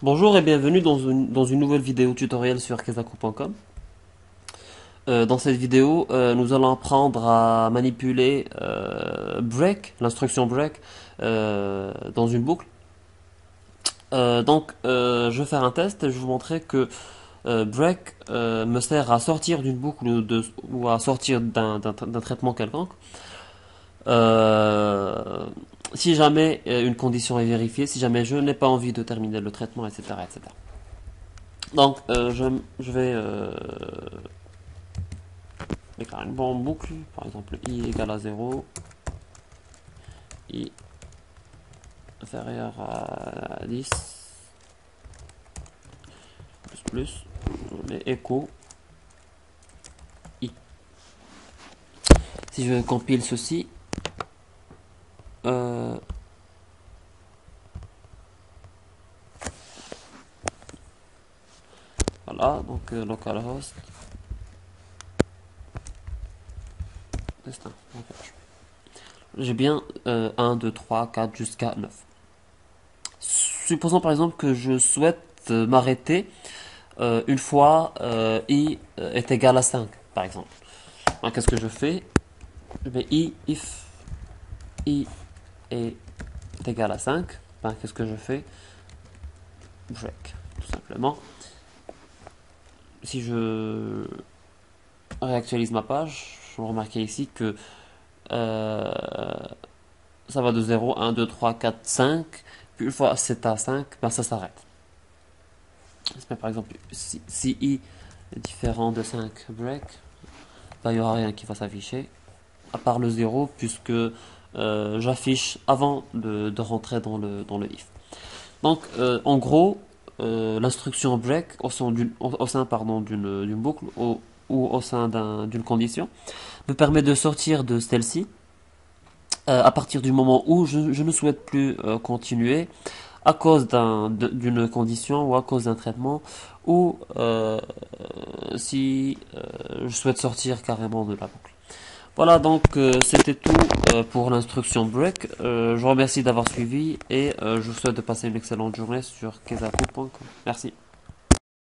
Bonjour et bienvenue dans une nouvelle vidéo tutoriel sur kezaku.com. Dans cette vidéo, nous allons apprendre à manipuler break, l'instruction break, dans une boucle. Je vais faire un test et je vais vous montrer que break me sert à sortir d'une boucle ou à sortir d'un traitement quelconque. Euh, Si jamais une condition est vérifiée, si jamais je n'ai pas envie de terminer le traitement, etc., etc. Je vais déclarer une bonne boucle, par exemple i égale à 0, i inférieur à 10, plus, je mets écho i. Si je compile ceci, euh, voilà, donc localhost, destin, j'ai bien 1, 2, 3, 4 jusqu'à 9. Supposons par exemple que je souhaite m'arrêter une fois i est égal à 5, par exemple. Alors, qu'est-ce que je fais? Je mets if i est égal à 5. Ben, qu'est-ce que je fais? Break, tout simplement. Si je réactualise ma page, je vais remarquer ici que euh, ça va de 0, 1, 2, 3, 4, 5. Puis une fois c'est à 5, ben ça s'arrête. Par exemple, si i est différent de 5 break, ben, il n'y aura rien qui va s'afficher, à part le 0, puisque j'affiche avant de rentrer dans le if. Donc, en gros, l'instruction break au sein d'une boucle ou au sein d'une condition me permet de sortir de celle-ci à partir du moment où je ne souhaite plus continuer à cause d'une condition ou à cause d'un traitement ou si je souhaite sortir carrément de la boucle. Voilà, donc c'était tout pour l'instruction break. Je vous remercie d'avoir suivi et je vous souhaite de passer une excellente journée sur kezaku.com. Merci.